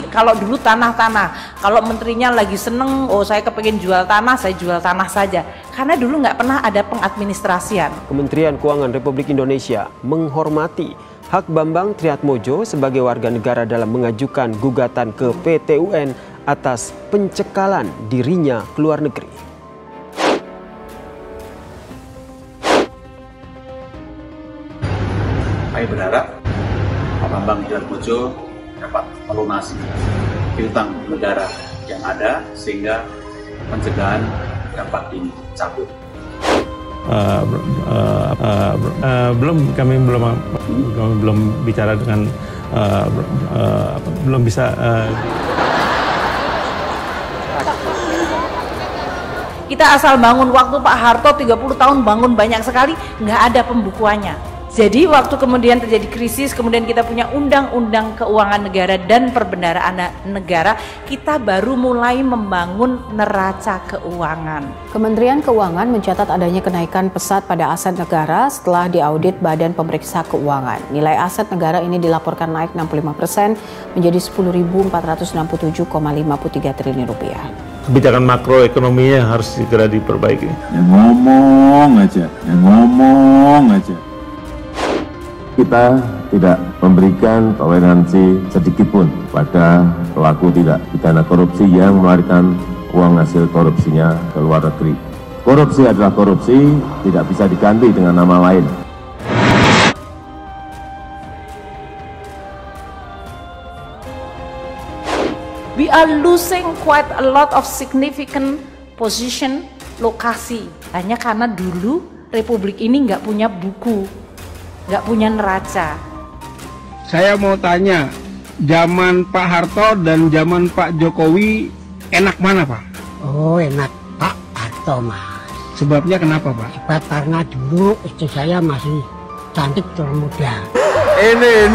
Kalau dulu tanah-tanah, kalau menterinya lagi seneng, oh saya kepengen jual tanah, saya jual tanah saja. Karena dulu nggak pernah ada pengadministrasian. Kementerian Keuangan Republik Indonesia menghormati hak Bambang Triatmojo sebagai warga negara dalam mengajukan gugatan ke PT UN atas pencekalan dirinya ke luar negeri. Saya berharap Pak Bambang Triatmojo dapat melunasi piutang negara yang ada sehingga pencegahan dapat dicabut. Kami belum bicara dengan belum bisa. Kita asal bangun, waktu Pak Harto 30 tahun bangun banyak sekali, nggak ada pembukuannya. Jadi waktu kemudian terjadi krisis, kemudian kita punya undang-undang keuangan negara dan perbendaharaan negara, kita baru mulai membangun neraca keuangan. Kementerian Keuangan mencatat adanya kenaikan pesat pada aset negara setelah diaudit Badan Pemeriksa Keuangan. Nilai aset negara ini dilaporkan naik 65% menjadi 10.467,53 triliun rupiah. Kebijakan makroekonominya harus segera diperbaiki. Yang ngomong aja. Kita tidak memberikan toleransi sedikitpun pada pelaku tindak pidana korupsi yang melarikan uang hasil korupsinya ke luar negeri. Korupsi adalah korupsi, tidak bisa diganti dengan nama lain. We are losing quite a lot of significant position, lokasi. Hanya karena dulu Republik ini nggak punya buku, nggak punya neraca. Saya mau tanya, zaman Pak Harto dan zaman Pak Jokowi enak mana Pak? Oh enak Pak Harto Mas. Sebabnya kenapa Pak? Sebab karena dulu istri saya masih cantik termuda. Ini.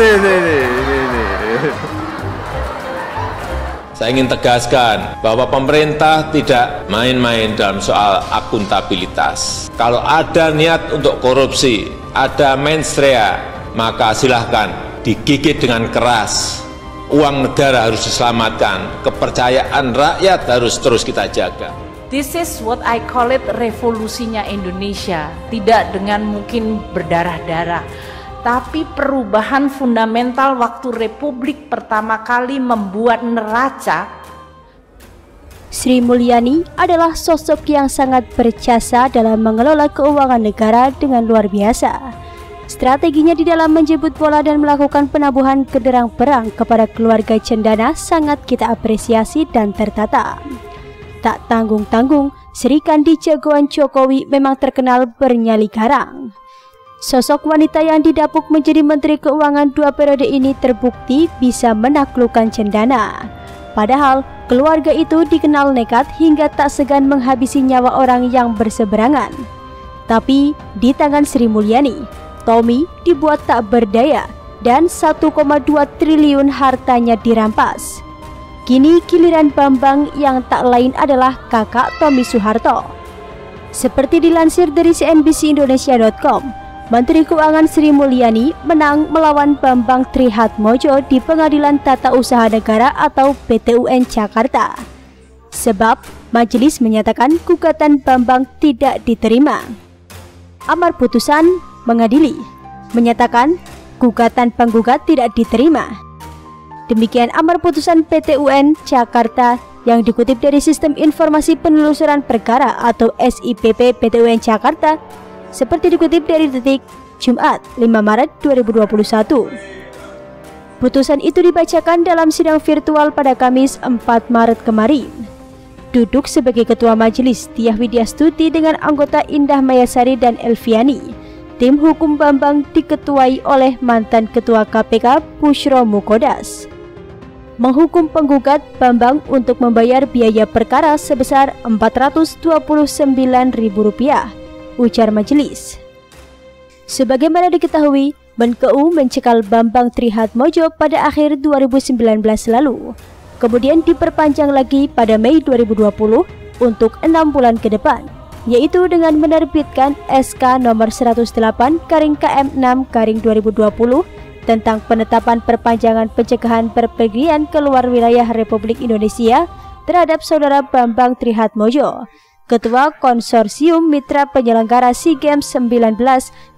Saya ingin tegaskan bahwa pemerintah tidak main-main dalam soal akuntabilitas. Kalau ada niat untuk korupsi, ada mensrea, maka silahkan digigit dengan keras. Uang negara harus diselamatkan, kepercayaan rakyat harus terus kita jaga. This is what I call it revolusinya Indonesia. Tidak dengan mungkin berdarah-darah, tapi perubahan fundamental waktu Republik pertama kali membuat neraca. Sri Mulyani adalah sosok yang sangat berjasa dalam mengelola keuangan negara dengan luar biasa. Strateginya di dalam menjemput bola dan melakukan penabuhan genderang perang kepada keluarga cendana sangat kita apresiasi dan tertata. Tak tanggung-tanggung, Sri Kandi jagoan Jokowi memang terkenal bernyali garang. Sosok wanita yang didapuk menjadi Menteri Keuangan 2 periode ini terbukti bisa menaklukkan cendana. Padahal keluarga itu dikenal nekat hingga tak segan menghabisi nyawa orang yang berseberangan. Tapi di tangan Sri Mulyani, Tommy dibuat tak berdaya dan 1,2 triliun hartanya dirampas. Kini giliran Bambang yang tak lain adalah kakak Tommy Soeharto. Seperti dilansir dari cnbcindonesia.com, Menteri Keuangan Sri Mulyani menang melawan Bambang Triatmojo di Pengadilan Tata Usaha Negara atau PT UN Jakarta. Sebab majelis menyatakan gugatan Bambang tidak diterima. Amar putusan mengadili menyatakan gugatan penggugat tidak diterima. Demikian amar putusan PT UN Jakarta yang dikutip dari Sistem Informasi Penelusuran Perkara atau SIPP PT UN Jakarta, seperti dikutip dari Detik, Jumat 5 Maret 2021. Putusan itu dibacakan dalam sidang virtual pada Kamis 4 Maret kemarin. Duduk sebagai Ketua Majelis Diah Widyastuti dengan anggota Indah Mayasari dan Elviani. Tim hukum Bambang diketuai oleh mantan Ketua KPK Bushro Mukodas. Menghukum penggugat Bambang untuk membayar biaya perkara sebesar Rp429.000. Ujar majelis. Sebagaimana diketahui, Menkeu mencekal Bambang Triatmojo pada akhir 2019 lalu. Kemudian diperpanjang lagi pada Mei 2020 untuk 6 bulan ke depan, yaitu dengan menerbitkan SK nomor 108/KM6/2020 tentang penetapan perpanjangan pencegahan berpergian keluar wilayah Republik Indonesia terhadap Saudara Bambang Trihatmojo, Ketua Konsorsium Mitra Penyelenggara SEA Games 19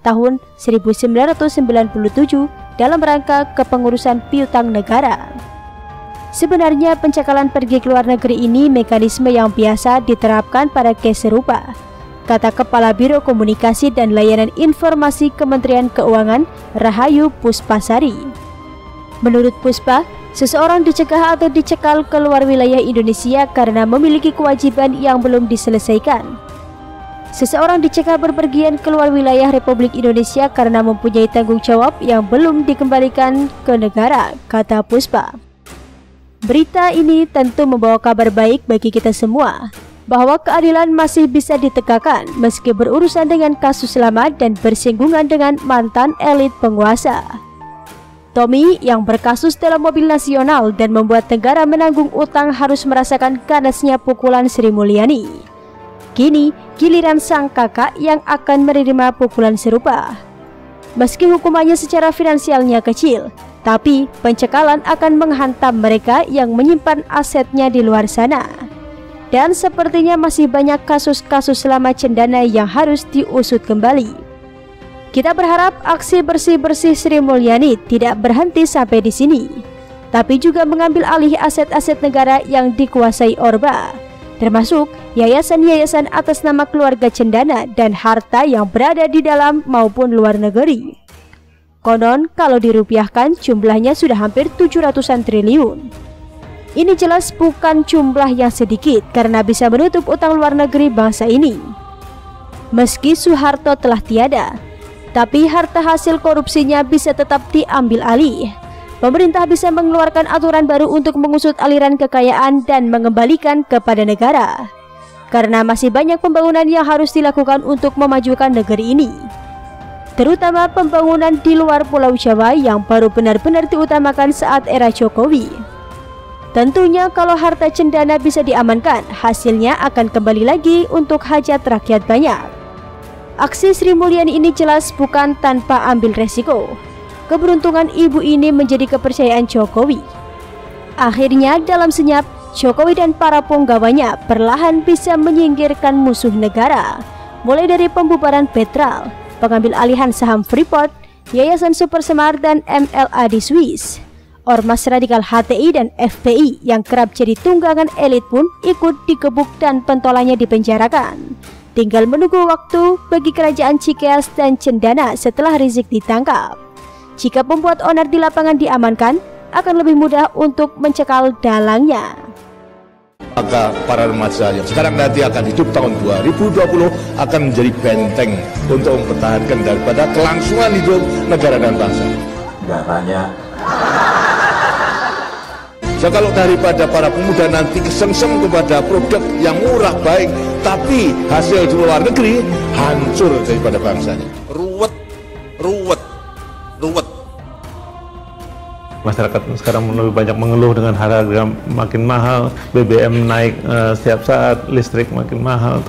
tahun 1997 dalam rangka kepengurusan piutang negara. Sebenarnya pencekalan pergi ke luar negeri ini mekanisme yang biasa diterapkan pada case serupa, kata Kepala Biro Komunikasi dan Layanan Informasi Kementerian Keuangan Rahayu Puspasari. Menurut Puspa, seseorang dicegah atau dicekal keluar wilayah Indonesia karena memiliki kewajiban yang belum diselesaikan. Seseorang dicegah berpergian keluar wilayah Republik Indonesia karena mempunyai tanggung jawab yang belum dikembalikan ke negara, kata Puspa. Berita ini tentu membawa kabar baik bagi kita semua, bahwa keadilan masih bisa ditegakkan meski berurusan dengan kasus lama dan bersinggungan dengan mantan elit penguasa. Tommy yang berkasus dalam mobil nasional dan membuat negara menanggung utang harus merasakan ganasnya pukulan Sri Mulyani. Kini giliran sang kakak yang akan menerima pukulan serupa. Meski hukumannya secara finansialnya kecil, tapi pencekalan akan menghantam mereka yang menyimpan asetnya di luar sana. Dan sepertinya masih banyak kasus-kasus lama cendana yang harus diusut kembali. Kita berharap aksi bersih-bersih Sri Mulyani tidak berhenti sampai di sini, tapi juga mengambil alih aset-aset negara yang dikuasai Orba, termasuk yayasan-yayasan atas nama keluarga cendana dan harta yang berada di dalam maupun luar negeri. Konon kalau dirupiahkan jumlahnya sudah hampir 700-an triliun. Ini jelas bukan jumlah yang sedikit karena bisa menutup utang luar negeri bangsa ini. Meski Soeharto telah tiada, tapi harta hasil korupsinya bisa tetap diambil alih. Pemerintah bisa mengeluarkan aturan baru untuk mengusut aliran kekayaan dan mengembalikan kepada negara. Karena masih banyak pembangunan yang harus dilakukan untuk memajukan negeri ini, terutama pembangunan di luar Pulau Jawa yang baru benar-benar diutamakan saat era Jokowi. Tentunya kalau harta cendana bisa diamankan, hasilnya akan kembali lagi untuk hajat rakyat banyak. Aksi Sri Mulyani ini jelas bukan tanpa ambil resiko. Keberuntungan ibu ini menjadi kepercayaan Jokowi. Akhirnya dalam senyap, Jokowi dan para penggawanya perlahan bisa menyingkirkan musuh negara, mulai dari pembubaran Petral, pengambil alihan saham Freeport, Yayasan Super Semar dan MLA di Swiss. Ormas radikal HTI dan FPI yang kerap jadi tunggangan elit pun ikut digebuk dan pentolannya dipenjarakan. Tinggal menunggu waktu bagi kerajaan Cikeas dan Cendana setelah Rizik ditangkap. Jika pembuat onar di lapangan diamankan, akan lebih mudah untuk mencekal dalangnya. Maka para remaja yang sekarang nanti akan hidup tahun 2020 akan menjadi benteng untuk mempertahankan daripada kelangsungan hidup negara dan bangsa. Nggak tanya. So, kalau daripada para pemuda nanti kesengsem kepada produk yang murah baik, tapi hasil di luar negeri hancur daripada bangsanya. Ruwet. Masyarakat sekarang lebih banyak mengeluh dengan harga makin mahal, BBM naik setiap saat, listrik makin mahal.